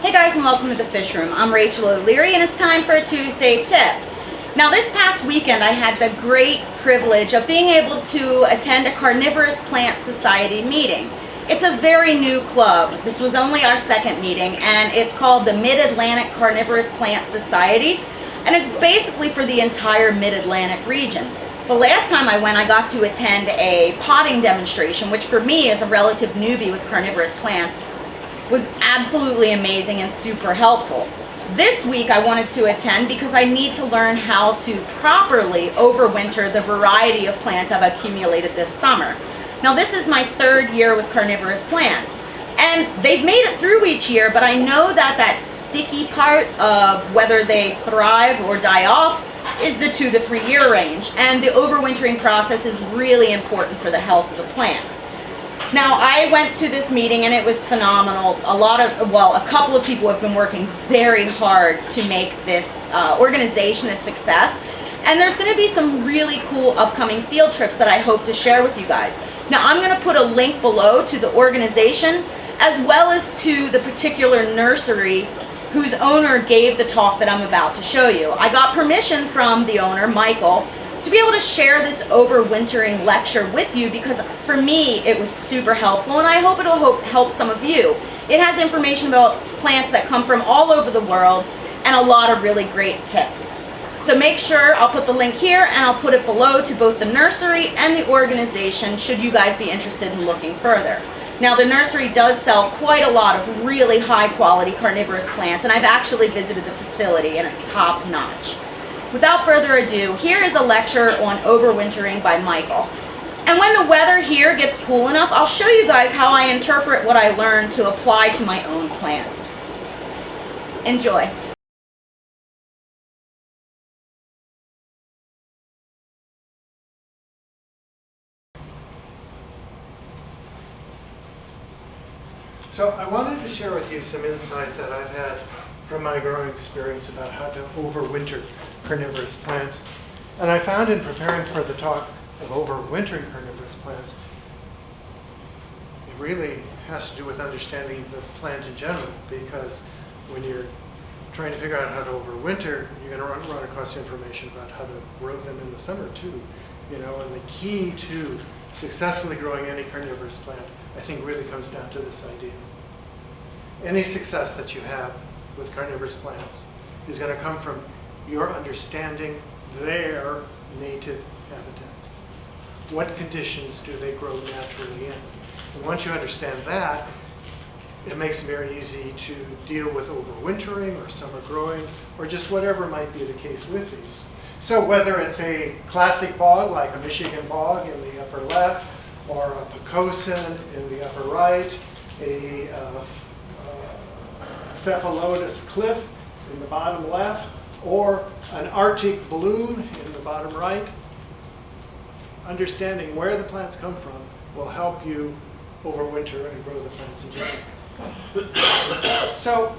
Hey guys, and welcome to the Fish Room. I'm Rachel O'Leary, and it's time for a Tuesday tip. Now, this past weekend I had the great privilege of being able to attend a Carnivorous Plant Society meeting. It's a very new club. This was only our second meeting, and it's called the Mid-Atlantic Carnivorous Plant Society, and it's basically for the entire Mid-Atlantic region. The last time I went, I got to attend a potting demonstration, which for me, as a relative newbie with carnivorous plants, was absolutely amazing and super helpful. This week I wanted to attend because I need to learn how to properly overwinter the variety of plants I've accumulated this summer. Now, this is my third year with carnivorous plants, and they've made it through each year, but I know that that sticky part of whether they thrive or die off is the 2 to 3 year range, and the overwintering process is really important for the health of the plant. Now, I went to this meeting and it was phenomenal. A couple of people have been working very hard to make this organization a success. And there's going to be some really cool upcoming field trips that I hope to share with you guys. Now, I'm going to put a link below to the organization as well as to the particular nursery whose owner gave the talk that I'm about to show you. I got permission from the owner, Michael, to be able to share this overwintering lecture with you because for me it was super helpful, and I hope it'll help some of you. It has information about plants that come from all over the world and a lot of really great tips. So make sure I'll put the link here and I'll put it below to both the nursery and the organization should you guys be interested in looking further. Now, the nursery does sell quite a lot of really high quality carnivorous plants, and I've actually visited the facility and it's top notch. Without further ado, here is a lecture on overwintering by Michael. And when the weather here gets cool enough, I'll show you guys how I interpret what I learned to apply to my own plants. Enjoy. So I wanted to share with you some insight that I've had from my growing experience about how to overwinter carnivorous plants. And I found in preparing for the talk of overwintering carnivorous plants, it really has to do with understanding the plant in general, because when you're trying to figure out how to overwinter, you're going to run across information about how to grow them in the summer too. And the key to successfully growing any carnivorous plant, I think, really comes down to this idea. Any success that you have with carnivorous plants is going to come from your understanding their native habitat. What conditions do they grow naturally in? And once you understand that, it makes it very easy to deal with overwintering or summer growing or just whatever might be the case with these. So whether it's a classic bog like a Michigan bog in the upper left, or a pocosin in the upper right, a cephalotus cliff in the bottom left, or an Arctic bloom in the bottom right, understanding where the plants come from will help you overwinter and grow the plants in general. So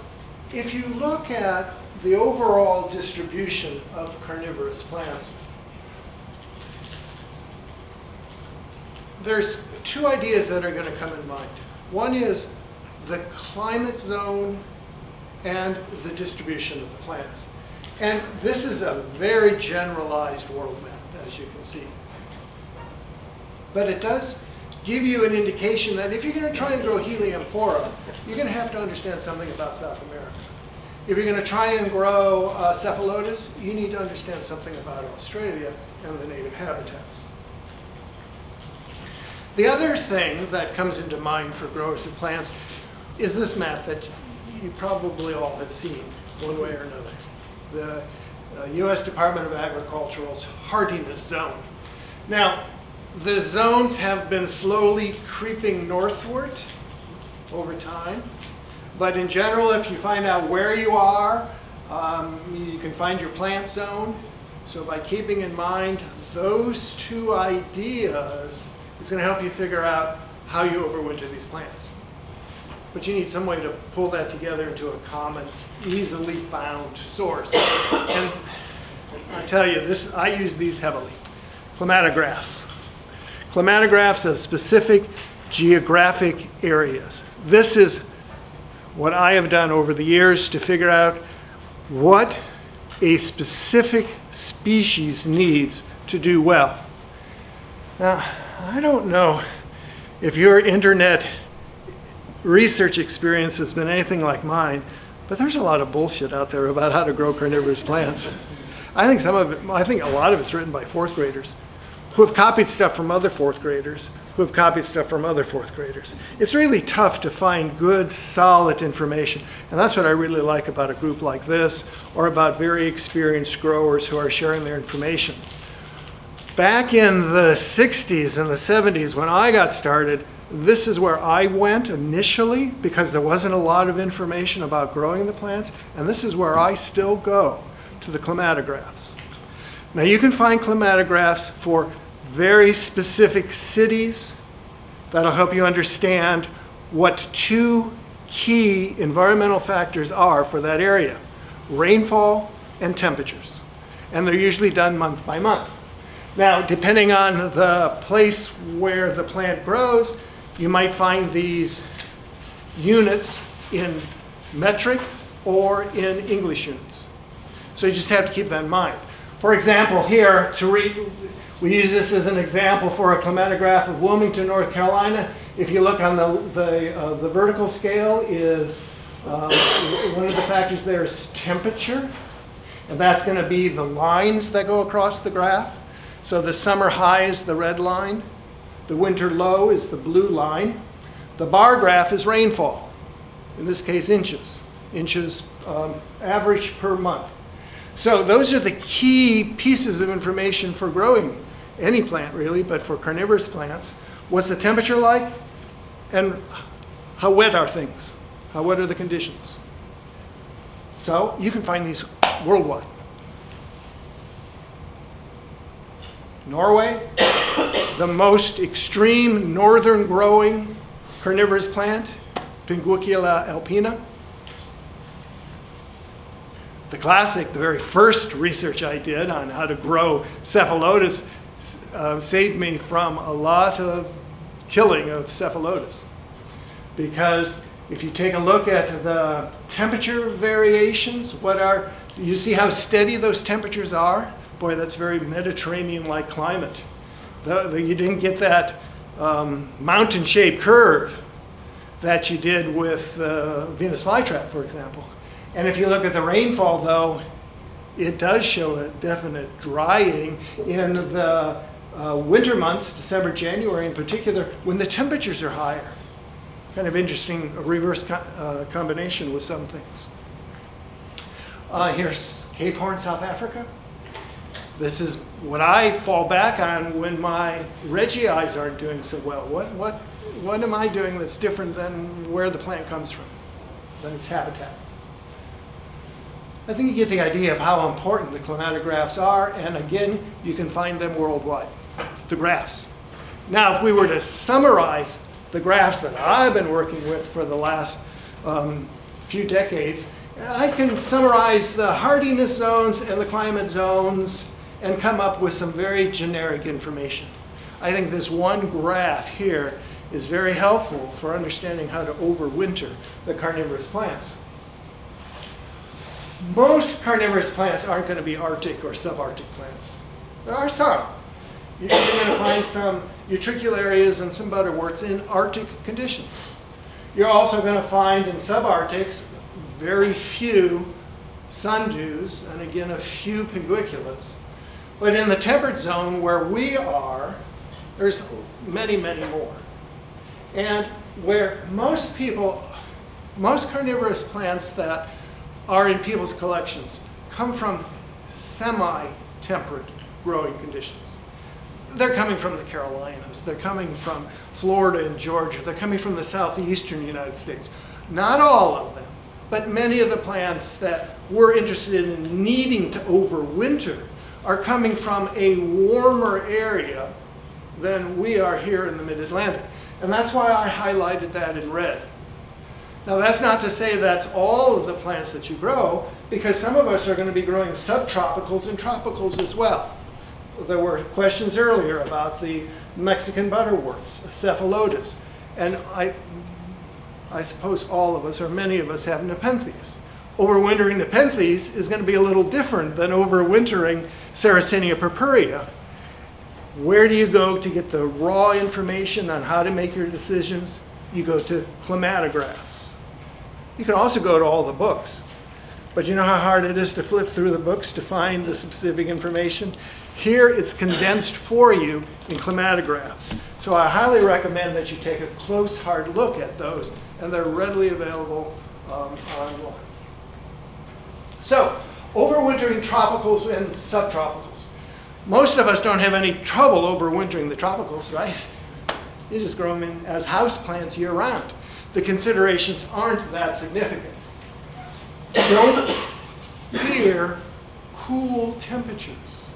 if you look at the overall distribution of carnivorous plants, there's two ideas that are going to come in mind. One is the climate zone and the distribution of the plants. And this is a very generalized world map, as you can see. But it does give you an indication that if you're going to try and grow Helianthera, you're going to have to understand something about South America. If you're going to try and grow cephalotus, you need to understand something about Australia and the native habitats. The other thing that comes into mind for growers of plants is this map that you probably all have seen one way or another. The U.S. Department of Agricultural's hardiness zone. Now, the zones have been slowly creeping northward over time, but in general, if you find out where you are, you can find your plant zone. So by keeping in mind those two ideas, it's going to help you figure out how you overwinter these plants. But you need some way to pull that together into a common, easily found source. And I tell you, I use these heavily. Climatographs. Climatographs of specific geographic areas. This is what I have done over the years to figure out what a specific species needs to do well. Now, I don't know if your internet research experience has been anything like mine, but there's a lot of bullshit out there about how to grow carnivorous plants. I think a lot of it's written by fourth graders who have copied stuff from other fourth graders, who have copied stuff from other fourth graders. It's really tough to find good, solid information. And that's what I really like about a group like this, or about very experienced growers who are sharing their information. Back in the 60s and the 70s, when I got started, this is where I went initially, because there wasn't a lot of information about growing the plants, and this is where I still go, to the climatographs. Now you can find climatographs for very specific cities that'll help you understand what two key environmental factors are for that area: rainfall and temperatures. And they're usually done month by month. Now, depending on the place where the plant grows, you might find these units in metric or in English units. So you just have to keep that in mind. For example, here, we use this as an example for a climatograph of Wilmington, North Carolina. If you look on the vertical scale, is one of the factors there is temperature, and that's going to be the lines that go across the graph. So the summer high is the red line, the winter low is the blue line. The bar graph is rainfall, in this case inches average per month. So those are the key pieces of information for growing any plant really, but for carnivorous plants. What's the temperature like? And how wet are things? How wet are the conditions? So you can find these worldwide. Norway, the most extreme northern growing carnivorous plant, Pinguicula alpina. The classic, the very first research I did on how to grow cephalotus saved me from a lot of killing of cephalotus. Because if you take a look at the temperature variations, you see how steady those temperatures are? Boy, that's very Mediterranean-like climate. You didn't get that mountain-shaped curve that you did with Venus flytrap, for example. And if you look at the rainfall, though, it does show a definite drying in the winter months, December, January in particular, when the temperatures are higher. Kind of interesting reverse combination with some things. Here's Cape Horn, South Africa. This is what I fall back on when my Regii aren't doing so well. What am I doing that's different than where the plant comes from, than its habitat? I think you get the idea of how important the climatographs are, and again, you can find them worldwide, the graphs. Now, if we were to summarize the graphs that I've been working with for the last few decades, I can summarize the hardiness zones and the climate zones and come up with some very generic information. I think this one graph here is very helpful for understanding how to overwinter the carnivorous plants. Most carnivorous plants aren't going to be Arctic or subarctic plants. There are some. You're going to find some utricularias and some butterworts in Arctic conditions. You're also going to find in subarctics very few sundews and again a few pinguiculas. But in the temperate zone where we are, there's many, many more. And where most carnivorous plants that are in people's collections come from semi-temperate growing conditions. They're coming from the Carolinas, they're coming from Florida and Georgia, they're coming from the southeastern United States. Not all of them, but many of the plants that we're interested in needing to overwinter are coming from a warmer area than we are here in the mid-Atlantic. And that's why I highlighted that in red. Now that's not to say that's all of the plants that you grow, because some of us are going to be growing subtropicals and tropicals as well. There were questions earlier about the Mexican butterworts, cephalotus, and I I suppose all of us, or many of us, have nepenthes. Overwintering nepenthes is going to be a little different than overwintering Sarracenia purpurea. Where do you go to get the raw information on how to make your decisions? You go to climatographs. You can also go to all the books. But you know how hard it is to flip through the books to find the specific information? Here it's condensed for you in climatographs. So I highly recommend that you take a close, hard look at those, and they're readily available online. So, overwintering tropicals and subtropicals. Most of us don't have any trouble overwintering the tropicals, right? You just grow them in as house plants year round. The considerations aren't that significant. Don't fear cool temperatures.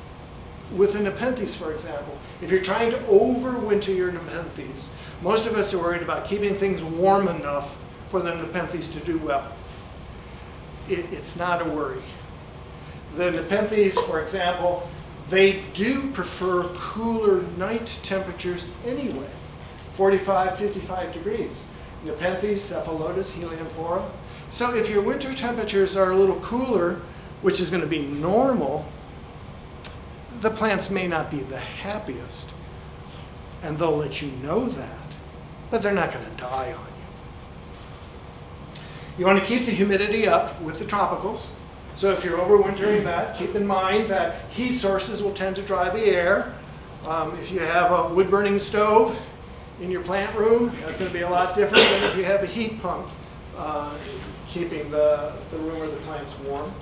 With the nepenthes, for example, if you're trying to overwinter your nepenthes, most of us are worried about keeping things warm enough for the nepenthes to do well. It's not a worry. The nepenthes, for example, they do prefer cooler night temperatures anyway, 45, 55 degrees. Nepenthes, cephalotus, helianthora. So if your winter temperatures are a little cooler, which is going to be normal, the plants may not be the happiest. And they'll let you know that, but they're not going to die on you. You want to keep the humidity up with the tropicals. So if you're overwintering that, keep in mind that heat sources will tend to dry the air. If you have a wood-burning stove in your plant room, that's going to be a lot different than if you have a heat pump keeping the room or the plants warm.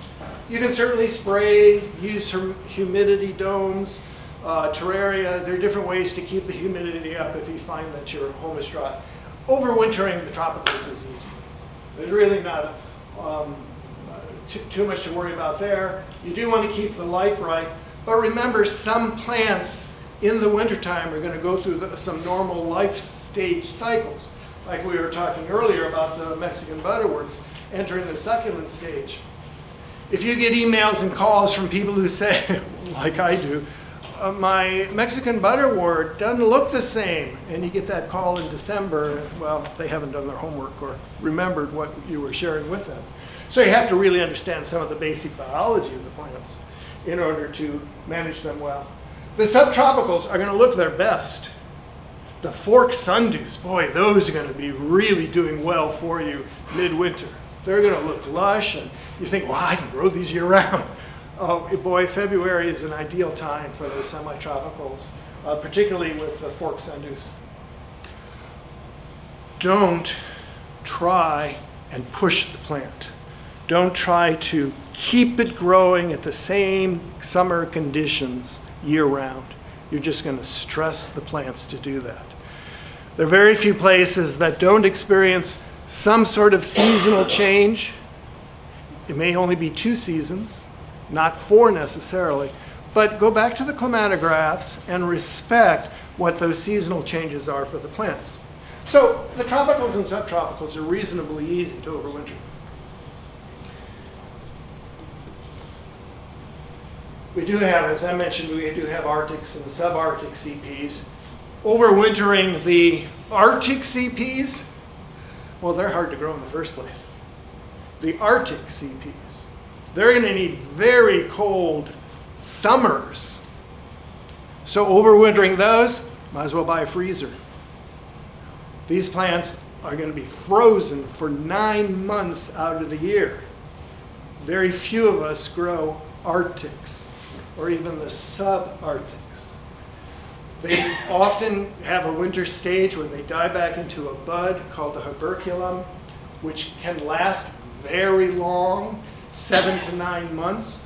You can certainly spray, use humidity domes, terraria. There are different ways to keep the humidity up if you find that your home is dry. Overwintering the tropicals is easy. There's really not too much to worry about there. You do want to keep the light bright, but remember, some plants in the wintertime are going to go through some normal life stage cycles. Like we were talking earlier about the Mexican butterworts entering the succulent stage. If you get emails and calls from people who say, like I do, my Mexican butterwort doesn't look the same, and you get that call in December, well, they haven't done their homework or remembered what you were sharing with them. So you have to really understand some of the basic biology of the plants in order to manage them well. The subtropicals are going to look their best. The fork sundews, boy, those are going to be really doing well for you midwinter. They're going to look lush, and you think, well, I can grow these year round. Oh boy, February is an ideal time for those semi-tropicals, particularly with the fork sundews. Don't try and push the plant. Don't try to keep it growing at the same summer conditions year round. You're just going to stress the plants to do that. There are very few places that don't experience some sort of seasonal change. It may only be 2 seasons, not 4 necessarily, but go back to the climatographs and respect what those seasonal changes are for the plants. So the tropicals and subtropicals are reasonably easy to overwinter. We do have, as I mentioned, we do have Arctics and subarctic CPs. Overwintering the Arctic CPs, well, they're hard to grow in the first place. The Arctic CPs, they're going to need very cold summers. So overwintering those, might as well buy a freezer. These plants are going to be frozen for 9 months out of the year. Very few of us grow Arctics or even the subarctics. They often have a winter stage where they die back into a bud called a tuberculum, which can last very long, 7 to 9 months,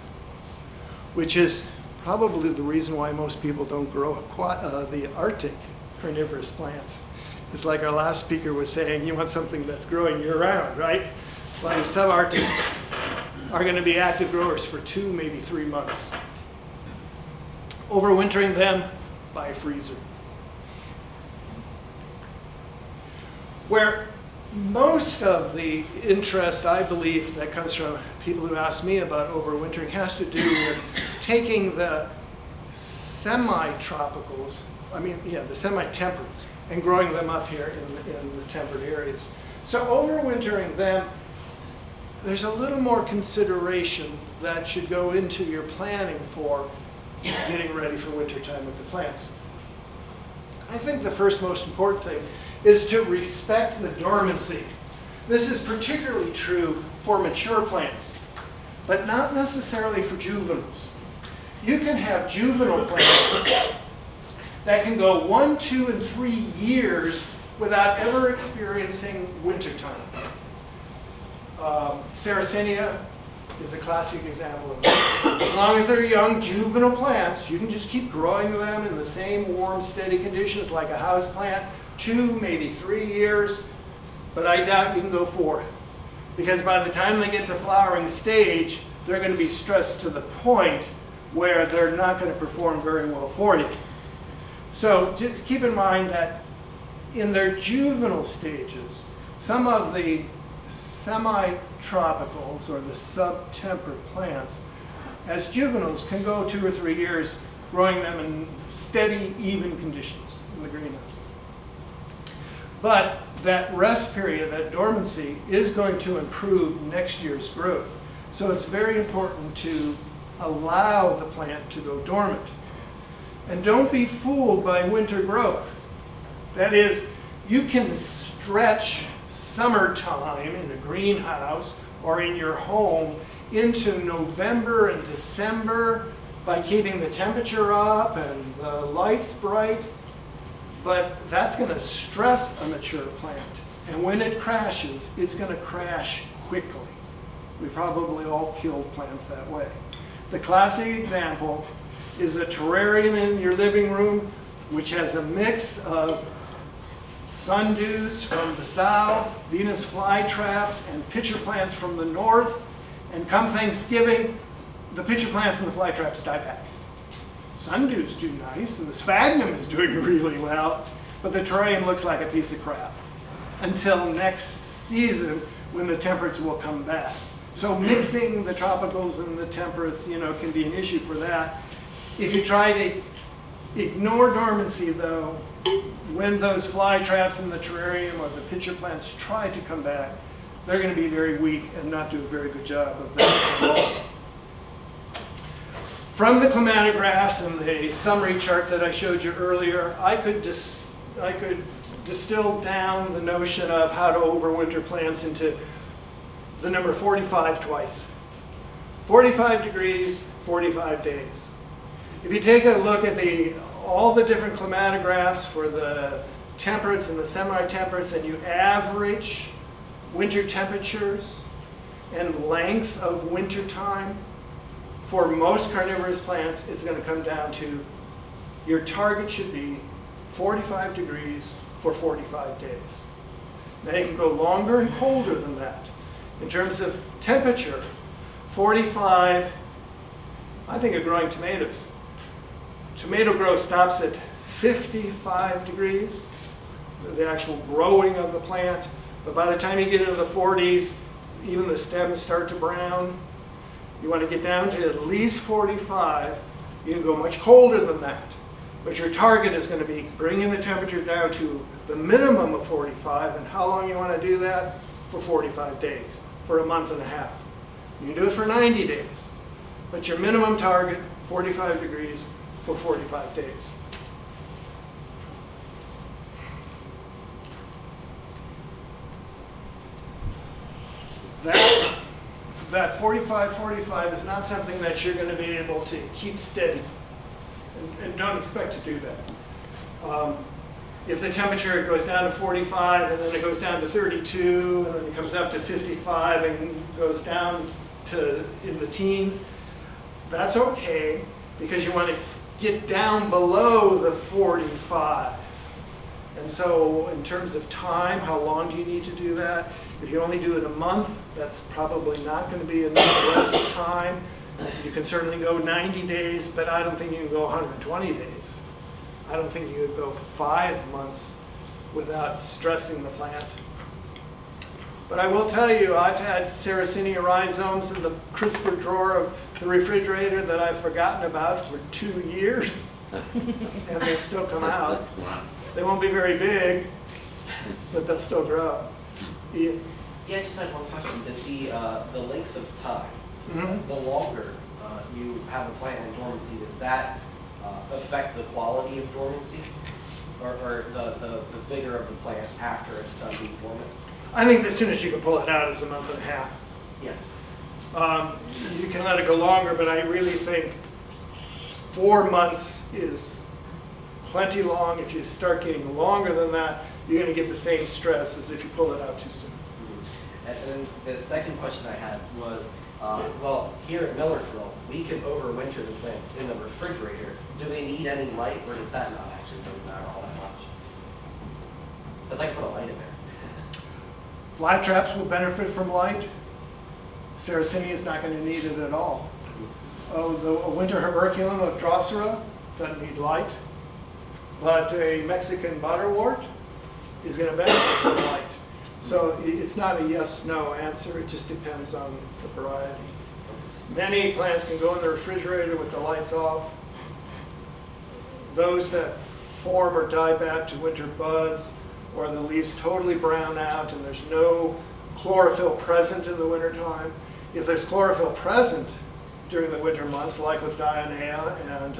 which is probably the reason why most people don't grow the Arctic carnivorous plants. It's like our last speaker was saying, you want something that's growing year-round, right? Like subarctics are going to be active growers for 2, maybe 3 months. Overwintering them, buy a freezer. Where most of the interest, I believe, that comes from people who ask me about overwintering has to do with taking the semi-tropicals, the semi-temperates, and growing them up here in the temperate areas. So overwintering them, there's a little more consideration that should go into your planning for getting ready for wintertime with the plants. I think the first most important thing is to respect the dormancy. This is particularly true for mature plants, but not necessarily for juveniles. You can have juvenile plants that can go 1, 2, and 3 years without ever experiencing wintertime. Sarracenia is a classic example of this. As long as they're young, juvenile plants, you can just keep growing them in the same warm, steady conditions like a house plant, 2, maybe 3 years, but I doubt you can go 4. Because by the time they get to flowering stage, they're going to be stressed to the point where they're not going to perform very well for you. So just keep in mind that in their juvenile stages, some of the semi-tropicals or the sub-temperate plants, as juveniles, can go 2 or 3 years growing them in steady, even conditions in the greenhouse. But that rest period, that dormancy, is going to improve next year's growth. So it's very important to allow the plant to go dormant. And don't be fooled by winter growth. That is, you can stretch summertime in a greenhouse or in your home into November and December by keeping the temperature up and the lights bright, but that's going to stress a mature plant. And when it crashes, it's going to crash quickly. We probably all killed plants that way. The classic example is a terrarium in your living room, which has a mix of sundews from the south, Venus flytraps, and pitcher plants from the north. And come Thanksgiving, the pitcher plants and the flytraps die back. Sundews do nice, and the sphagnum is doing really well, but the terrarium looks like a piece of crap until next season when the temperates will come back. So mixing the tropicals and the temperates, can be an issue for that. If you try to ignore dormancy, though, when those fly traps in the terrarium or the pitcher plants try to come back, they're going to be very weak and not do a very good job of that at all. From the climatographs and the summary chart that I showed you earlier, I could distill down the notion of how to overwinter plants into the number 45 twice. 45 degrees, 45 days. If you take a look at all the different climatographs for the temperates and the semi-temperates, and you average winter temperatures and length of winter time, for most carnivorous plants, it's going to come down to your target should be 45 degrees for 45 days. Now you can go longer and colder than that. In terms of temperature, 45, I think of growing tomatoes. Tomato growth stops at 55 degrees, the actual growing of the plant. But by the time you get into the 40s, even the stems start to brown. You want to get down to at least 45. You can go much colder than that. But your target is going to be bringing the temperature down to the minimum of 45. And how long you want to do that? For 45 days, for a month and a half. You can do it for 90 days. But your minimum target, 45 degrees for 45 days. That 45 is not something that you're going to be able to keep steady, and don't expect to do that. If the temperature goes down to 45 and then it goes down to 32 and then it comes up to 55 and goes down to in the teens, that's okay, because you want to get down below the 45. And so in terms of time, how long do you need to do that? If you only do it a month, that's probably not going to be enough rest time. You can certainly go 90 days, but I don't think you can go 120 days. I don't think you could go 5 months without stressing the plant. But I will tell you, I've had Sarracenia rhizomes in the crisper drawer of the refrigerator that I've forgotten about for 2 years, and they still come out. They won't be very big, but they'll still grow. Yeah. Yeah, I just had one question. Is the length of time, Mhm. the longer you have a plant in dormancy, does that affect the quality of dormancy, or the vigor of the plant after it's done being dormant? I think the soonest you can pull it out is a month and a half. Yeah. You can let it go longer, but I really think 4 months is plenty long. If you start getting longer than that, you're going to get the same stress as if you pull it out too soon. And then the second question I had was, well, here at Millersville, we can overwinter the plants in the refrigerator. Do they need any light, or does that not actually really matter all that much? Because I can put a light in there. Fly traps will benefit from light. Sarracenia is not going to need it at all. The winter herbaceous of Drosera doesn't need light, but a Mexican butterwort is going to benefit from light. So it's not a yes/no answer. It just depends on the variety. Many plants can go in the refrigerator with the lights off. Those that form or die back to winter buds, or the leaves totally brown out and there's no chlorophyll present in the wintertime. If there's chlorophyll present during the winter months, like with Dionea and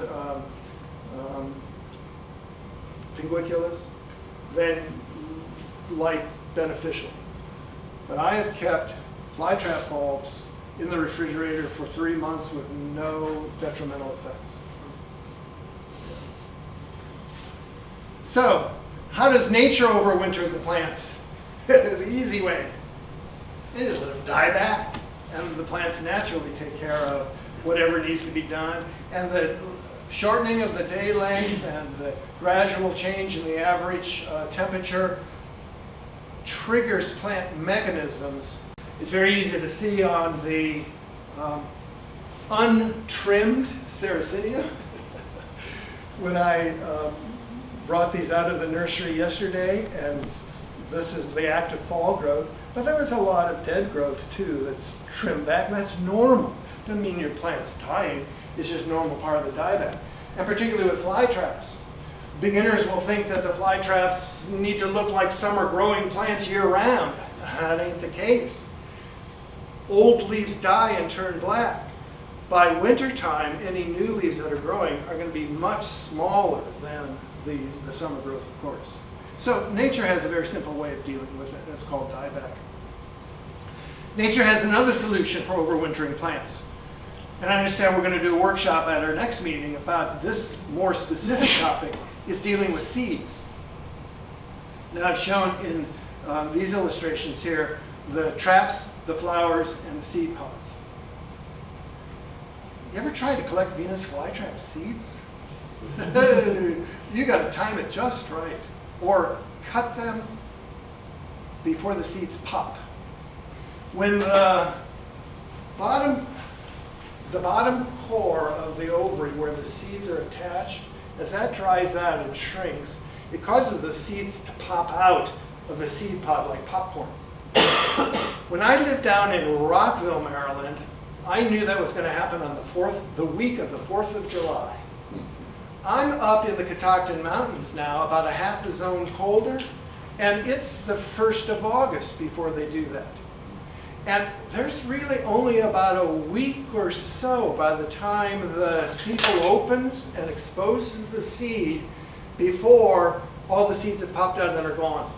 Pinguiculus, then light's beneficial. But I have kept flytrap bulbs in the refrigerator for 3 months with no detrimental effects. So, how does nature overwinter the plants? The easy way. You just let them die back, and the plants naturally take care of whatever needs to be done. And the shortening of the day length and the gradual change in the average temperature triggers plant mechanisms. It's very easy to see on the untrimmed Sarracenia. When I brought these out of the nursery yesterday, and this is the active fall growth, but there was a lot of dead growth too that's trimmed back, and that's normal. Doesn't mean your plant's dying, it's just normal part of the dieback. And particularly with fly traps. Beginners will think that the fly traps need to look like summer growing plants year round. That ain't the case. Old leaves die and turn black. By winter time, any new leaves that are growing are going to be much smaller than the summer growth, of course. So nature has a very simple way of dealing with it, and it's called dieback. Nature has another solution for overwintering plants. And I understand we're going to do a workshop at our next meeting about this more specific topic, is dealing with seeds. Now I've shown in these illustrations here the traps, the flowers, and the seed pods. You ever tried to collect Venus flytrap seeds? You got to time it just right, or cut them before the seeds pop. When the bottom core of the ovary where the seeds are attached, as that dries out and shrinks, it causes the seeds to pop out of the seed pod like popcorn. When I lived down in Rockville, Maryland, I knew that was going to happen on the week of the 4th of July. I'm up in the Catoctin Mountains now, about a half a zone colder, and it's the 1st of August before they do that. And there's really only about a week or so by the time the sepal opens and exposes the seed before all the seeds have popped out and are gone.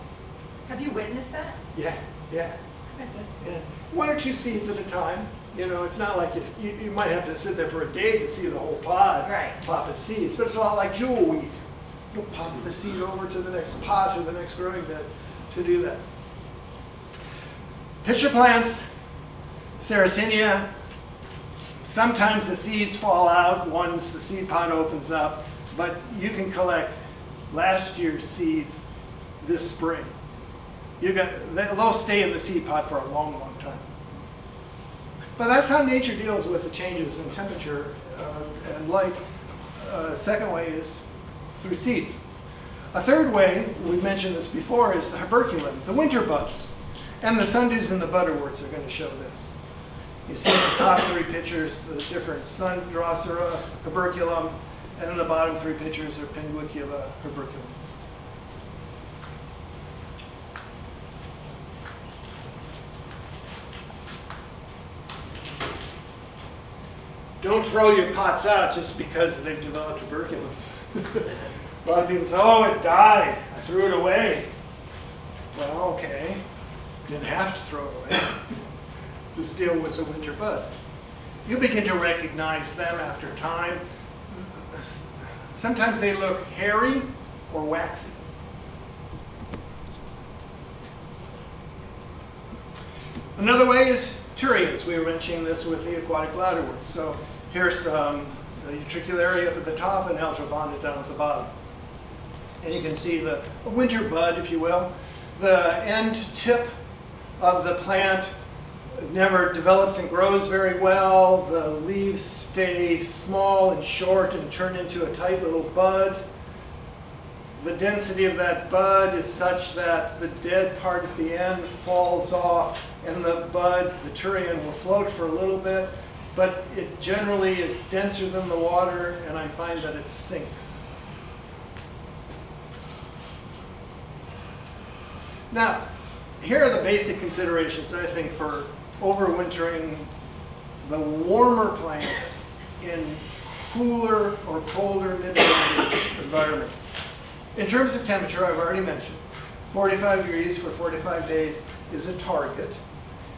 Have you witnessed that? Yeah. Yeah. 1 or 2 seeds at a time. You know, it's not like you might have to sit there for a day to see the whole pod pop its seeds, but it's a lot like jewelweed. You'll pop the seed over to the next pot or the next growing bed to do that. Pitcher plants, Sarracenia, sometimes the seeds fall out once the seed pod opens up, but you can collect last year's seeds this spring. They'll stay in the seed pod for a long, long time. But that's how nature deals with the changes in temperature and light. Second way is through seeds. A third way, we mentioned this before, is the herbaceous, the winter buds. And the sundews and the butterworts are going to show this. You see the top 3 pictures, the different sun Drosera, herbaceous, and then the bottom 3 pictures are Pinguicula herbaceus. don't throw your pots out just because they've developed tuberculous. A lot of people say, oh, it died, I threw it away. Well, okay, didn't have to throw it away. Just deal with the winter bud. You begin to recognize them after time. Sometimes they look hairy or waxy. Another way is turians. We were mentioning this with the aquatic bladderworts. So here's the utricularia up at the top and Aldrovanda down at the bottom. And you can see the winter bud, if you will. The end tip of the plant never develops and grows very well. The leaves stay small and short and turn into a tight little bud. The density of that bud is such that the dead part at the end falls off and the bud, the turian, will float for a little bit, but it generally is denser than the water, and I find that it sinks. Now, here are the basic considerations, I think, for overwintering the warmer plants in cooler or colder mid-Atlantic environments. In terms of temperature, I've already mentioned, 45 degrees for 45 days is a target.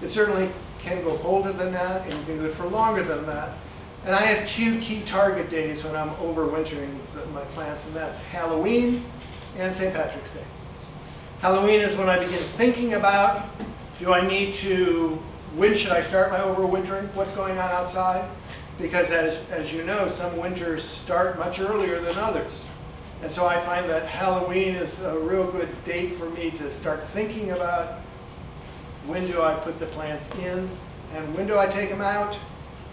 It certainly can go colder than that, and you can do it for longer than that. And I have two key target days when I'm overwintering my plants, and that's Halloween and St. Patrick's Day. Halloween is when I begin thinking about, when should I start my overwintering? What's going on outside? Because as you know, some winters start much earlier than others. And so I find that Halloween is a real good date for me to start thinking about when do I put the plants in and when do I take them out.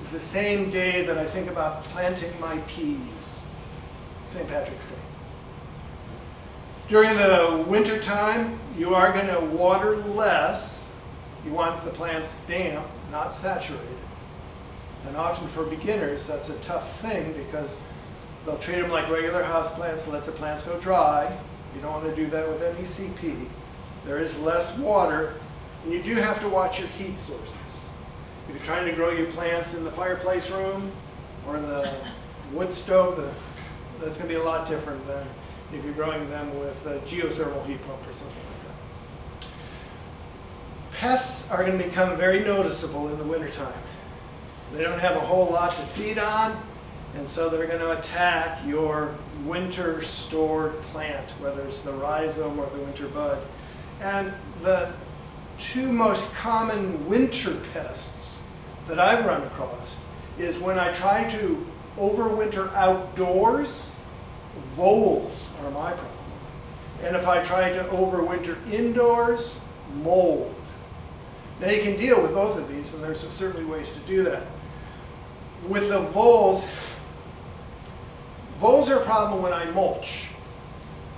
It's the same day that I think about planting my peas, St. Patrick's Day. During the winter time, you are going to water less. You want the plants damp, not saturated. And often for beginners, that's a tough thing because they'll treat them like regular house plants, let the plants go dry. You don't want to do that with any CP. There is less water, and you do have to watch your heat sources. If you're trying to grow your plants in the fireplace room or the wood stove, that's going to be a lot different than if you're growing them with a geothermal heat pump or something like that. Pests are going to become very noticeable in the wintertime. They don't have a whole lot to feed on, and so they're going to attack your winter stored plant, whether it's the rhizome or the winter bud. And the two most common winter pests that I've run across is when I try to overwinter outdoors, voles are my problem. And if I try to overwinter indoors, mold. Now you can deal with both of these, and there's certainly ways to do that. With the voles are a problem when I mulch.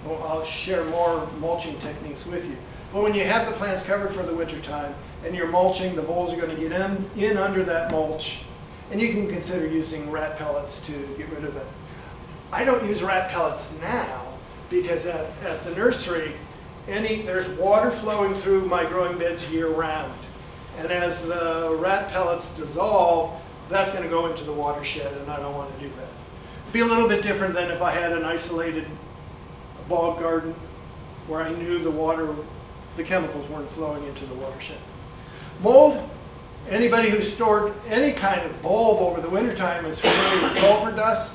Well, I'll share more mulching techniques with you. But when you have the plants covered for the winter time and you're mulching, the voles are going to get in under that mulch, and you can consider using rat pellets to get rid of them. I don't use rat pellets now because at the nursery, there's water flowing through my growing beds year round. And as the rat pellets dissolve, that's going to go into the watershed, and I don't want to do that. It'd be a little bit different than if I had an isolated bog garden where I knew the chemicals weren't flowing into the watershed. Mold, anybody who stored any kind of bulb over the wintertime is familiar with sulfur dust.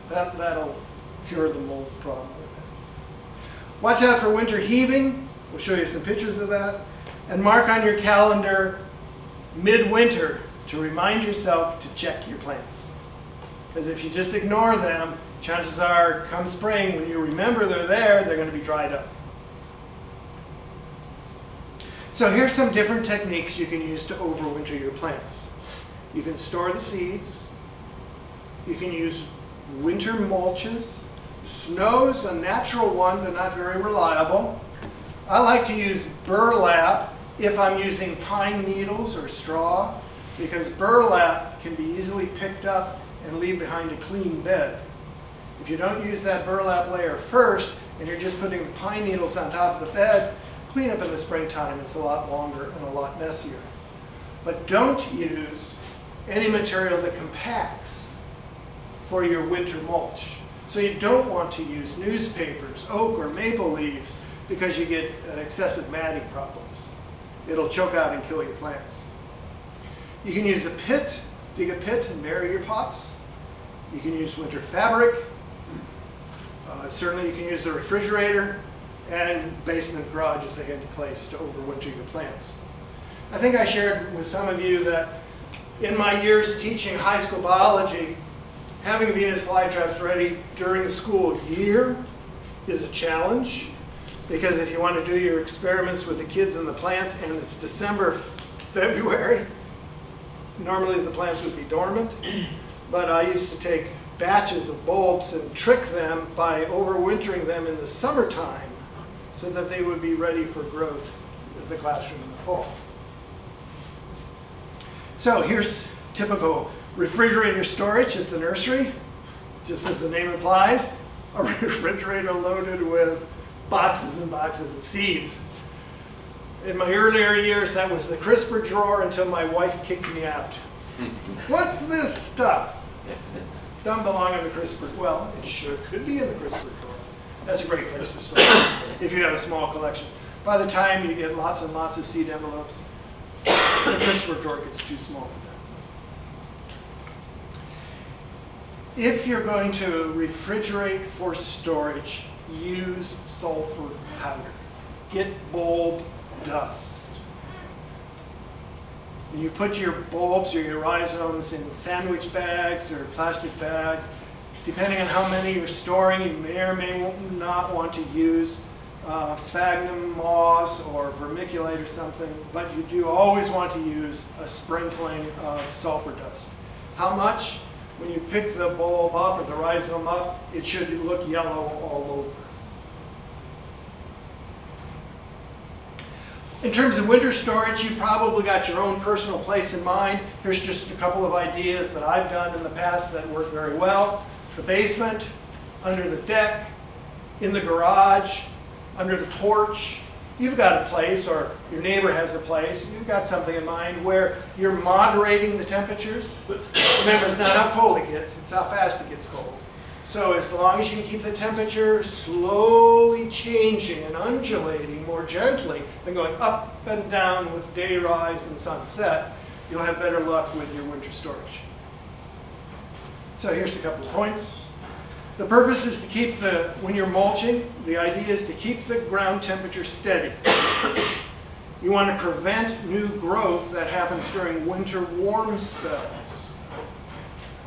That'll cure the mold problem with it. Watch out for winter heaving. We'll show you some pictures of that. And mark on your calendar midwinter to remind yourself to check your plants. Because if you just ignore them, chances are come spring, when you remember they're there, they're going to be dried up. So here's some different techniques you can use to overwinter your plants. You can store the seeds. You can use winter mulches. Snow's a natural one, but not very reliable. I like to use burlap if I'm using pine needles or straw, because burlap can be easily picked up and leave behind a clean bed. If you don't use that burlap layer first, and you're just putting the pine needles on top of the bed, cleanup in the springtime is a lot longer and a lot messier. But don't use any material that compacts for your winter mulch. So you don't want to use newspapers, oak or maple leaves, because you get excessive matting problems. It'll choke out and kill your plants. You can use a pit, dig a pit and bury your pots. You can use winter fabric. Certainly you can use the refrigerator, and basement garage is a handy place to overwinter your plants. I think I shared with some of you that in my years teaching high school biology, having Venus flytraps ready during the school year is a challenge, because if you want to do your experiments with the kids and the plants and it's December, February, normally the plants would be dormant, but I used to take batches of bulbs and trick them by overwintering them in the summertime so that they would be ready for growth in the classroom in the fall. So here's typical refrigerator storage at the nursery. Just as the name implies, a refrigerator loaded with boxes and boxes of seeds. In my earlier years, that was the crisper drawer until my wife kicked me out. What's this stuff? Doesn't belong in the crisper. Well, it sure could be in the crisper drawer. That's a great place to store it if you have a small collection. By the time you get lots and lots of seed envelopes, the crisper drawer gets too small for that. If you're going to refrigerate for storage, use sulfur powder. Get bulb dust. When you put your bulbs or your rhizomes in sandwich bags or plastic bags, depending on how many you're storing, you may or may not want to use sphagnum moss or vermiculite or something, but you do always want to use a sprinkling of sulfur dust. How much? When you pick the bulb up or the rhizome up, it should look yellow all over. In terms of winter storage, you probably got your own personal place in mind. Here's just a couple of ideas that I've done in the past that work very well. The basement, under the deck, in the garage, under the porch. You've got a place, or your neighbor has a place, you've got something in mind where you're moderating the temperatures. Remember, it's not how cold it gets, it's how fast it gets cold. So as long as you can keep the temperature slowly changing and undulating more gently than going up and down with day rise and sunset, you'll have better luck with your winter storage. So here's a couple of points. The purpose is to keep when you're mulching, the idea is to keep the ground temperature steady. You want to prevent new growth that happens during winter warm spells.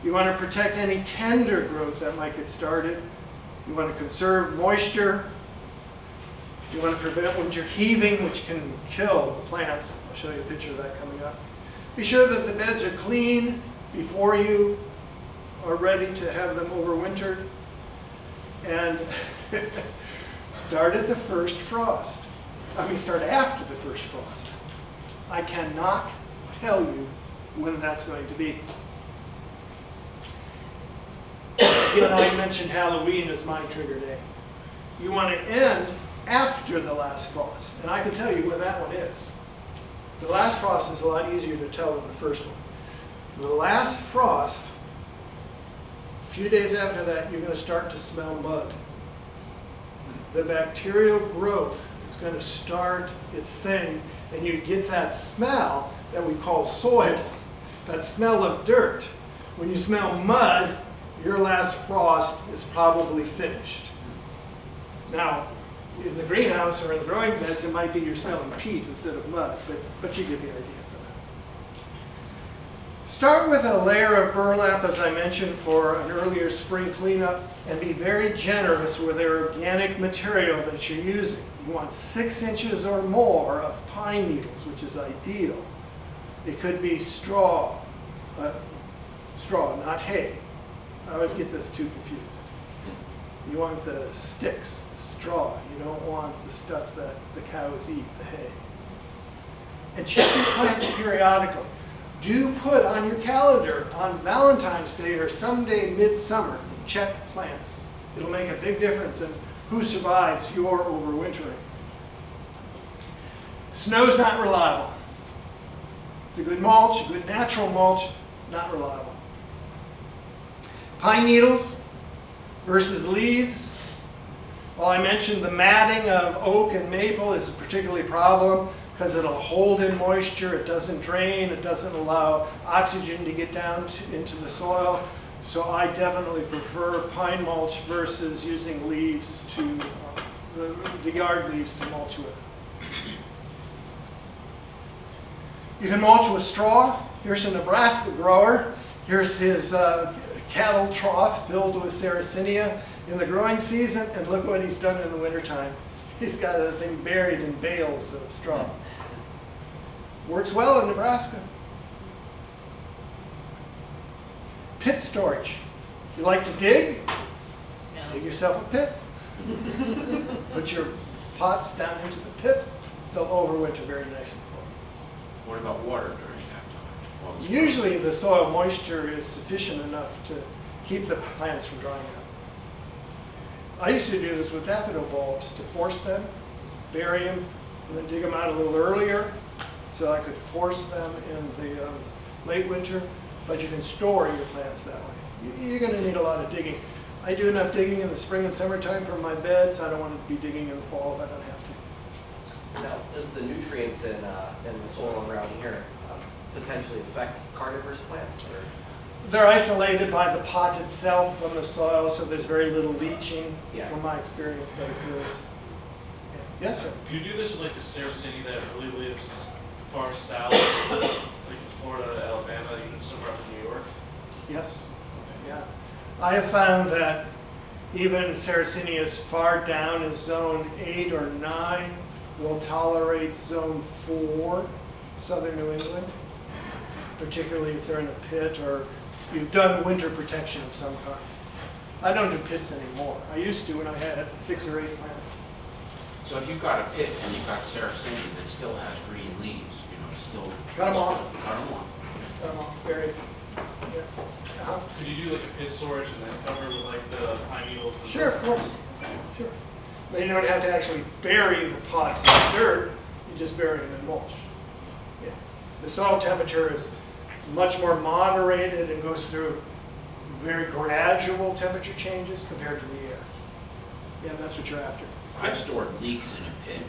You want to protect any tender growth that might get started. You want to conserve moisture. You want to prevent winter heaving, which can kill the plants. I'll show you a picture of that coming up. Be sure that the beds are clean before you are ready to have them overwintered. And start at the first frost. Start after the first frost. I cannot tell you when that's going to be. I mentioned Halloween as my trigger day. You want to end after the last frost, and I can tell you when that one is. The last frost is a lot easier to tell than the first one. The last frost, a few days after that, you're going to start to smell mud. The bacterial growth is going to start its thing, and you get that smell that we call soil, that smell of dirt. When you smell mud, your last frost is probably finished. Now, in the greenhouse or in the growing beds, it might be you're smelling peat instead of mud, but you get the idea for that. Start with a layer of burlap, as I mentioned, for an earlier spring cleanup, and be very generous with the organic material that you're using. You want 6 inches or more of pine needles, which is ideal. It could be straw, not hay. I always get those two confused. You want the sticks, the straw. You don't want the stuff that the cows eat, the hay. And check your plants periodically. Do put on your calendar on Valentine's Day or someday midsummer, check plants. It'll make a big difference in who survives your overwintering. Snow's not reliable. It's a good mulch, a good natural mulch, not reliable. Pine needles versus leaves. Well, I mentioned the matting of oak and maple is a particularly problem because it'll hold in moisture, it doesn't drain, it doesn't allow oxygen to get down into the soil. So I definitely prefer pine mulch versus using leaves to, the yard leaves to mulch with. You can mulch with straw. Here's a Nebraska grower. Here's his cattle trough filled with Sarracenia in the growing season, and look what he's done in the wintertime. He's got that thing buried in bales of straw. Works well in Nebraska. Pit storage. You like to dig? No. Dig yourself a pit. Put your pots down into the pit. They'll overwinter very nicely for you. What about water during that time? Well, it's- Usually the soil moisture is sufficient enough to keep the plants from drying out. I used to do this with daffodil bulbs to force them, bury them, and then dig them out a little earlier so I could force them in the late winter, but you can store your plants that way. You're going to need a lot of digging. I do enough digging in the spring and summertime for my beds. I don't want to be digging in the fall if I don't have to. Now, does the nutrients in the soil around here potentially affect carnivorous plants? Or? They're isolated by the pot itself from the soil, so there's very little leaching, Yeah. from my experience, that occurs. Yeah. Yes, sir? Could you do this with like the Sarracenia that really lives far south, like Florida, Alabama, even somewhere up in New York? Yes. Yeah. I have found that even Sarracenia as far down as zone 8 or 9 will tolerate zone 4, southern New England, particularly if they're in a pit or you've done winter protection of some kind. I don't do pits anymore. I used to when I had 6 or 8 plants. So if you've got a pit and you've got Sarracenia that still has green leaves, you know, it's still. Cut 'em off. Cut 'em off. Very, yeah. Uh-huh. Could you do like a pit storage and then cover with like the pine needles? And Sure, of course. Sure. Then you don't have to actually bury the pots in the dirt. You just bury them in mulch. Yeah. The soil temperature is much more moderated and goes through very gradual temperature changes compared to the air. Yeah, that's what you're after. I've stored leeks in a pit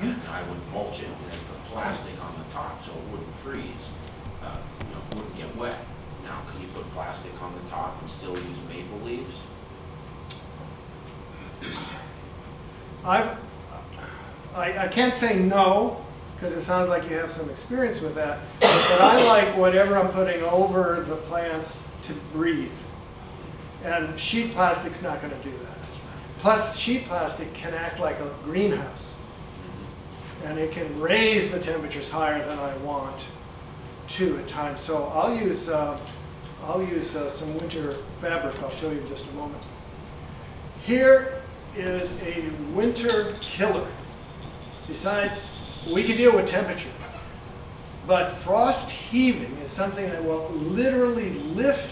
and I would mulch it and then put plastic on the top so it wouldn't freeze, you know, it wouldn't get wet. Now, can you put plastic on the top and still use maple leaves? I can't say no, because it sounds like you have some experience with that, but I like whatever I'm putting over the plants to breathe. And sheet plastic's not going to do that. Plus, sheet plastic can act like a greenhouse, and it can raise the temperatures higher than I want to at times. So I'll use some winter fabric. I'll show you in just a moment. Here is a winter killer. Besides, we can deal with temperature, but frost heaving is something that will literally lift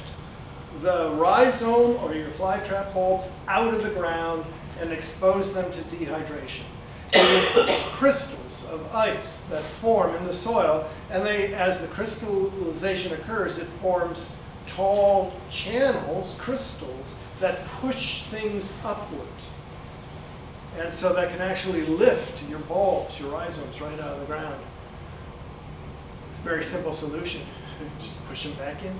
the rhizome or your flytrap bulbs out of the ground and expose them to dehydration. There are crystals of ice that form in the soil, and as the crystallization occurs, it forms tall channels, crystals, that push things upward. And so that can actually lift your bulbs, your rhizomes, right out of the ground. It's a very simple solution. Just push them back in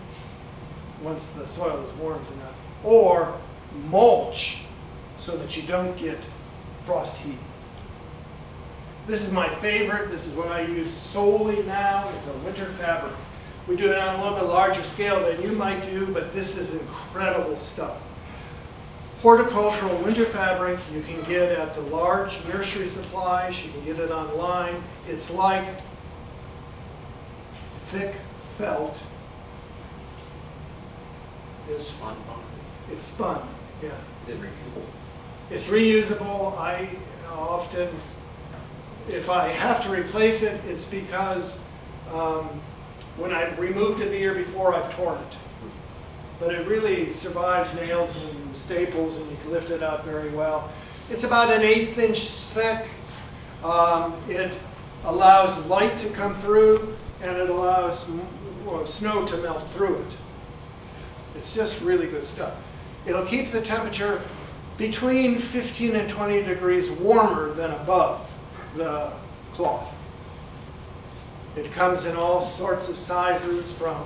once the soil is warmed enough. Or mulch so that you don't get frost heat. This is my favorite. This is what I use solely now. It's a winter fabric. We do it on a little bit larger scale than you might do, but this is incredible stuff. Horticultural winter fabric you can get at the large nursery supplies. You can get it online. It's like thick felt. It's Spun bond. It's spun, yeah. Is it reusable? It's reusable. I often, if I have to replace it, it's because when I removed it the year before, I've torn it. But it really survives nails and staples, and you can lift it out very well. It's about an 1/8 inch thick. It allows light to come through, and it allows snow to melt through it. It's just really good stuff. It'll keep the temperature between 15 and 20 degrees warmer than above the cloth. It comes in all sorts of sizes, from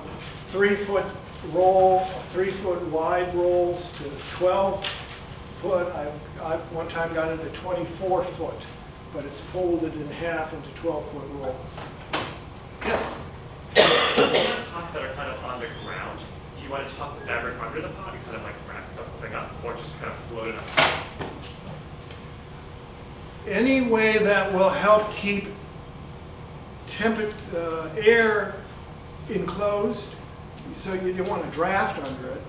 3-foot roll, 3-foot wide rolls to 12-foot. I've one time got it at 24-foot, but it's folded in half into 12-foot rolls. Yes? Pots that are kind of on the ground, do you want to tuck the fabric under the pot and kind of like wrap the thing up, or just kind of float it up? Any way that will help keep air enclosed, so you don't want to draft under it,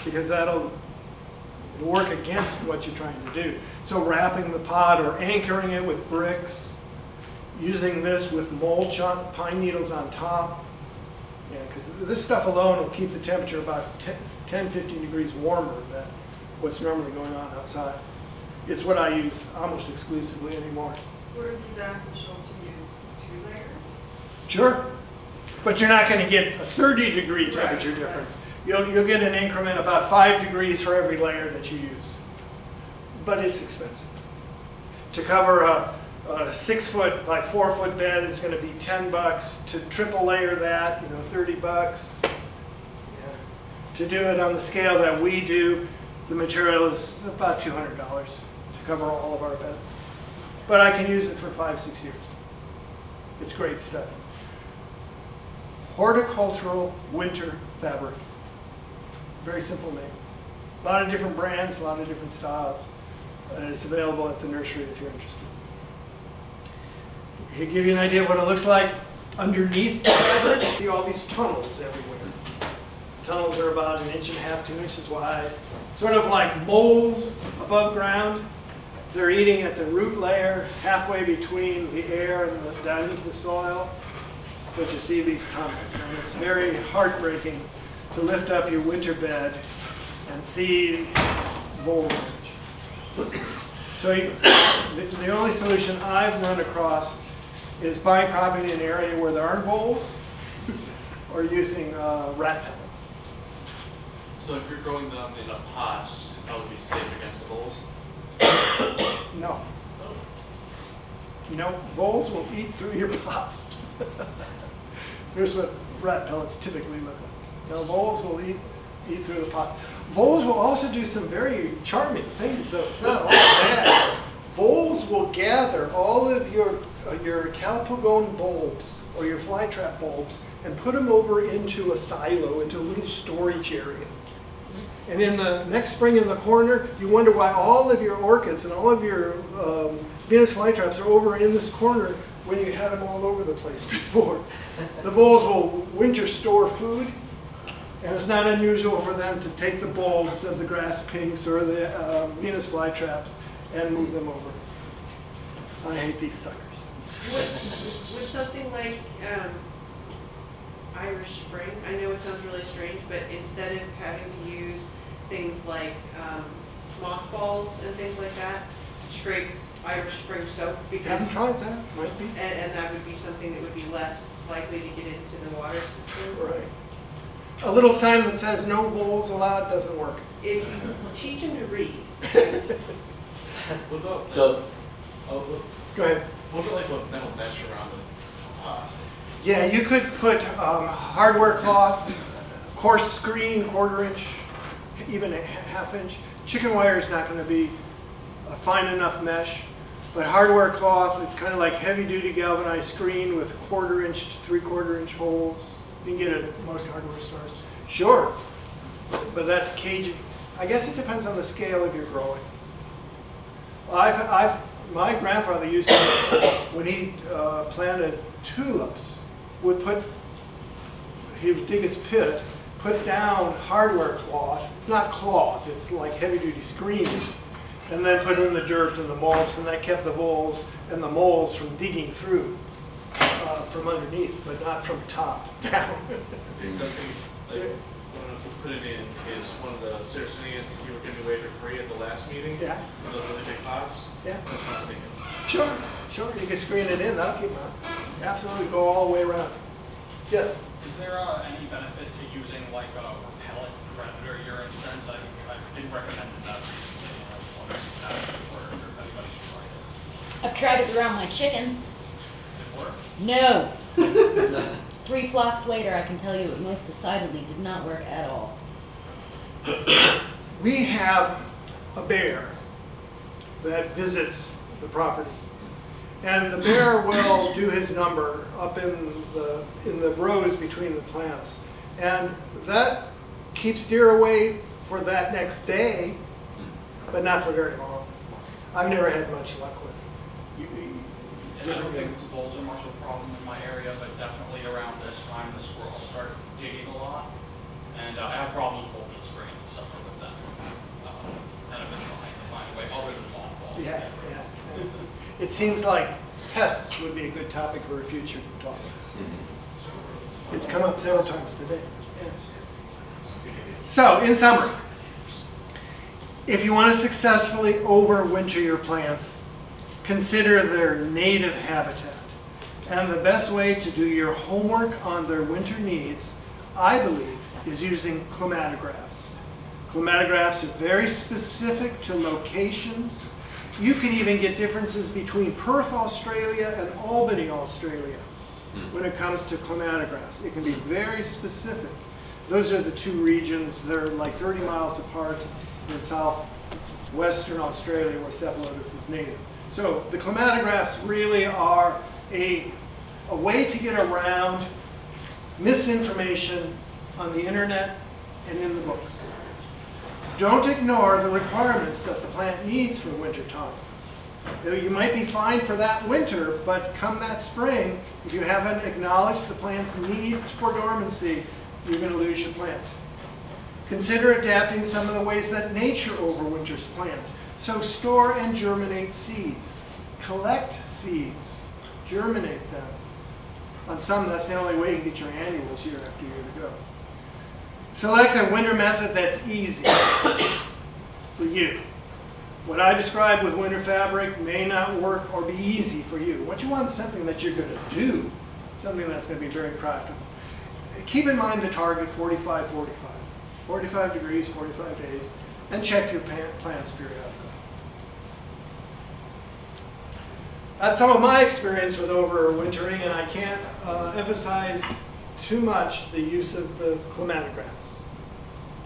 because it'll work against what you're trying to do. So wrapping the pot or anchoring it with bricks, using this with mulch on pine needles on top. Yeah, because this stuff alone will keep the temperature about 10, 15 degrees warmer than what's normally going on outside. It's what I use almost exclusively anymore. Would it be beneficial to use 2 layers? Sure, but you're not going to get a 30-degree temperature difference. You'll get an increment about 5 degrees for every layer that you use. But it's expensive. To cover a 6-foot by 4-foot bed, it's going to be $10. To triple layer that, $30. Yeah. To do it on the scale that we do, the material is about $200 to cover all of our beds. But I can use it for 5, 6 years. It's great stuff. Horticultural winter fabric. Very simple name. A lot of different brands, a lot of different styles. And it's available at the nursery if you're interested. To give you an idea of what it looks like underneath the fabric, you see all these tunnels everywhere. Tunnels are about 1.5 inches, 2 inches wide. Sort of like moles above ground. They're eating at the root layer, halfway between the air and down into the soil. But you see these tunnels, and it's very heartbreaking to lift up your winter bed and see mold damage. So the only solution I've run across is buying property in an area where there aren't voles, or using rat pellets. So if you're growing them in a pot, it would be safe against the voles? No. Voles will eat through your pots. Here's what rat pellets typically look like. Now, voles will eat through the pots. Voles will also do some very charming things, so it's not all bad. Voles will gather all of your calpogone bulbs or your flytrap bulbs and put them over into a silo, into a little storage area. And in the next spring in the corner, you wonder why all of your orchids and all of your Venus flytraps are over in this corner when you had them all over the place before. The voles will winter store food, and it's not unusual for them to take the bulbs of the grass pinks or the Venus flytraps and move them over. I hate these suckers. Would something like Irish Spring, I know it sounds really strange, but instead of having to use things like mothballs and things like that, scrape Irish Spring soap? Because Haven't tried that, might be. And that would be something that would be less likely to get into the water system? Right. A little sign that says no voles allowed doesn't work. If you teach them to read. What about So, Go ahead. what about like a metal mesh around the pot? Yeah, you could put hardware cloth, coarse screen, 1/4 inch, even a 1/2 inch. Chicken wire is not going to be a fine enough mesh, but hardware cloth, it's kind of like heavy duty galvanized screen with 1/4 inch to 3/4 inch holes. You can get it at most hardware stores. Sure, but that's cagey. I guess it depends on the scale of your growing. My grandfather used to, when he planted tulips, he would dig his pit, put down hardware cloth. It's not cloth, it's like heavy duty screen, and then put in the dirt and the bulbs, and that kept the voles and the moles from digging through from underneath, but not from top down. Something like when I put it in is one of the Saracenias you were giving away for free at the last meeting. Yeah. One of those really big pots. Yeah. That's what I'm thinking. Sure, you can screen it in, that'll keep them out. Absolutely, go all the way around. Yes? Is there any benefit to using like a repellent predator urine sense? I've been recommended that recently, and I was wondering if that would work or if anybody should try it. I've tried it around my chickens. Did it work? No. 3 flocks later, I can tell you it most decidedly did not work at all. We have a bear that visits the property. And the bear will do his number up in the rows between the plants. And that keeps deer away for that next day, but not for very long. I've never had much luck with it. And I don't think voles are much of a problem in my area, but definitely around this time the squirrels start digging a lot. And I have problems both in the spring and summer with them. And I've been trying to find a way other than mothballs. Yeah. It seems like pests would be a good topic for a future talk. It's come up several times today. So, in summary, if you want to successfully overwinter your plants, consider their native habitat. And the best way to do your homework on their winter needs, I believe, is using climatographs. Climatographs are very specific to locations. You can even get differences between Perth, Australia and Albany, Australia when it comes to climatographs. It can be very specific. Those are the two regions. They're like 30 miles apart in southwestern Australia where cephalotus is native. So the climatographs really are a way to get around misinformation on the internet and in the books. Don't ignore the requirements that the plant needs for winter time. You might be fine for that winter, but come that spring, if you haven't acknowledged the plant's need for dormancy, you're going to lose your plant. Consider adapting some of the ways that nature overwinters plant. So store and germinate seeds. Collect seeds. Germinate them. On some, that's the only way you can get your annuals year after year to go. Select a winter method that's easy for you. What I described with winter fabric may not work or be easy for you. What you want is something that you're going to do, something that's going to be very practical. Keep in mind the target 45, 45. 45 degrees, 45 days, and check your plants periodically. That's some of my experience with overwintering, and I can't emphasize too much the use of the climatographs.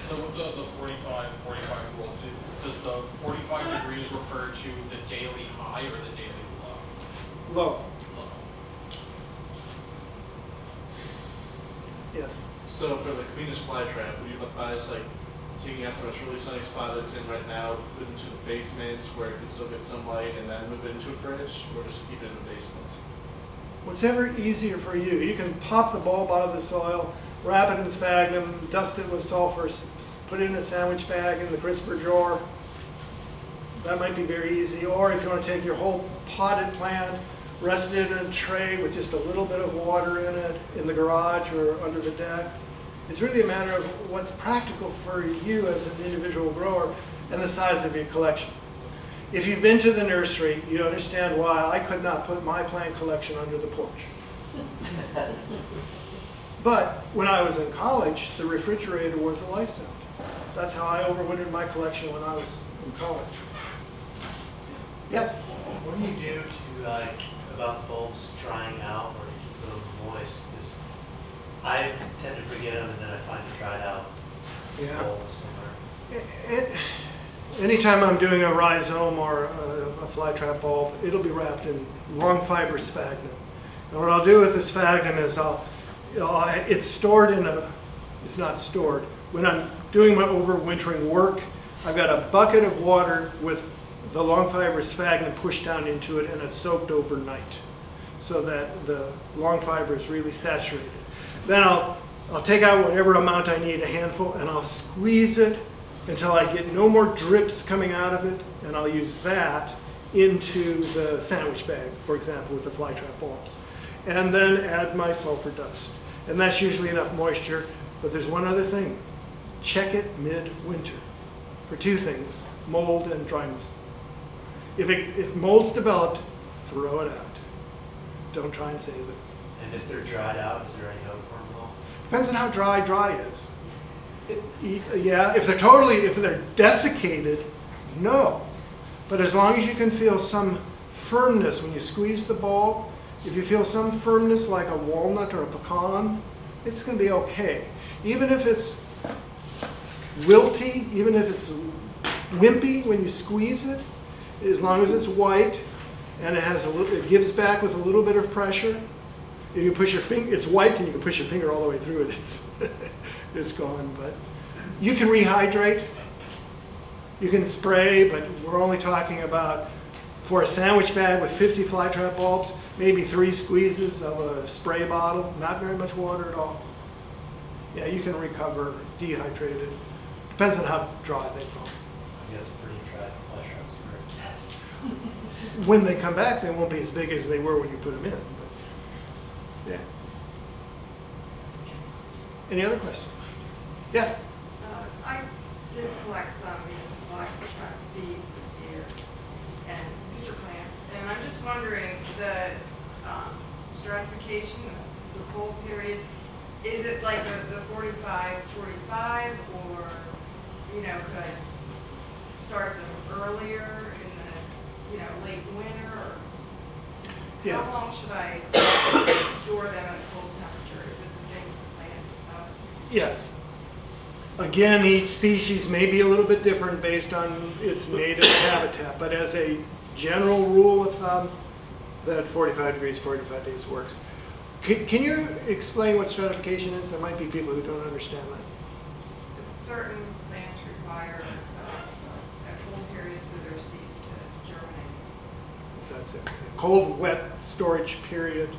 So with the 45 rule, does the 45 degrees refer to the daily high or the daily low? Low. Yes. So for the Venus flytrap, would you advise like taking out from a really sunny spot that's in right now, put it into the basement where it can still get some light, and then move it into a fridge, or just keep it in the basement? Whatever easier for you. You can pop the bulb out of the soil, wrap it in sphagnum, dust it with sulfur, put it in a sandwich bag in the crisper drawer. That might be very easy. Or if you want to take your whole potted plant, rest it in a tray with just a little bit of water in it in the garage or under the deck. It's really a matter of what's practical for you as an individual grower and the size of your collection. If you've been to the nursery, you understand why I could not put my plant collection under the porch. But when I was in college, the refrigerator was a lifesaver. That's how I overwintered my collection when I was in college. Yes? What do you do to about the bulbs drying out or keep them moist? 'Cause I tend to forget them and then I find a dried out bulb somewhere. Anytime I'm doing a rhizome or a flytrap bulb, it'll be wrapped in long fiber sphagnum. And what I'll do with the sphagnum is it's stored in it's not stored. When I'm doing my overwintering work, I've got a bucket of water with the long fiber sphagnum pushed down into it, and it's soaked overnight so that the long fiber is really saturated. Then I'll take out whatever amount I need, a handful, and I'll squeeze it until I get no more drips coming out of it, and I'll use that into the sandwich bag, for example, with the flytrap bulbs. And then add my sulfur dust. And that's usually enough moisture, but there's one other thing. Check it mid-winter for two things, mold and dryness. If mold's developed, throw it out. Don't try and save it. And if they're dried out, is there any hope for them at all? Depends on how dry is. Yeah, if they're desiccated, no. But as long as you can feel some firmness when you squeeze the bulb, if you feel some firmness like a walnut or a pecan, it's going to be okay. Even if it's wilty, even if it's wimpy when you squeeze it, as long as it's white and it gives back with a little bit of pressure, you can push your finger, it's white and you can push your finger all the way through it, it's gone. But you can rehydrate, you can spray, but we're only talking about, for a sandwich bag with 50 flytrap bulbs, maybe 3 squeezes of a spray bottle, not very much water at all. Yeah, you can recover dehydrated. Depends on how dry they go. I guess pretty dry fly traps are. When they come back, they won't be as big as they were when you put them in. But, yeah. Any other questions? Yeah. I did collect some black trap seeds this year and some future plants, and I'm just wondering the stratification, the cold period, is it like the 45, 45, or could I start them earlier in the late winter, or Yeah. how long should I store them at a cold temperature? Is it the same as the plant itself? Yes. Again, each species may be a little bit different based on its native habitat, but as a general rule of thumb, that 45 degrees, 45 days works. Can you explain what stratification is? There might be people who don't understand that. Certain plants require a cold period for their seeds to germinate. So that's it. Cold, wet storage period.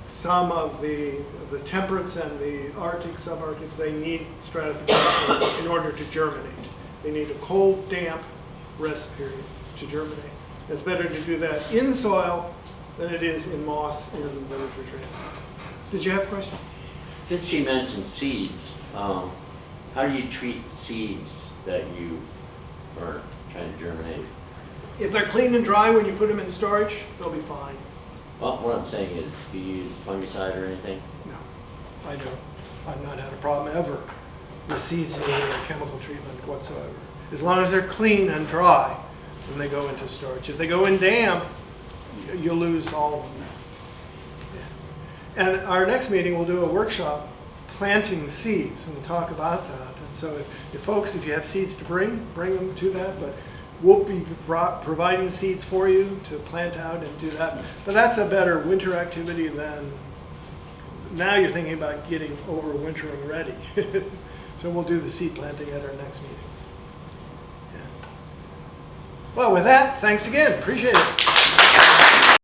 Some of the temperates and the Arctic, subarctics, they need stratification in order to germinate. They need a cold, damp rest period to germinate. It's better to do that in soil than it is in moss in the refrigerator. Did you have a question? Since she mentioned seeds, how do you treat seeds that you are trying to germinate? If they're clean and dry when you put them in storage, they'll be fine. Well, what I'm saying is, do you use fungicide or anything? No, I don't. I've not had a problem ever with seeds needing a chemical treatment whatsoever. As long as they're clean and dry when they go into storage. If they go in damp, you'll lose all of them. Yeah. And our next meeting, we'll do a workshop planting seeds, and we'll talk about that. And so if you have seeds to bring them to that, but we'll be providing seeds for you to plant out and do that. But that's a better winter activity than, now you're thinking about getting overwintering ready. So we'll do the seed planting at our next meeting. Yeah. Well, with that, thanks again. Appreciate it.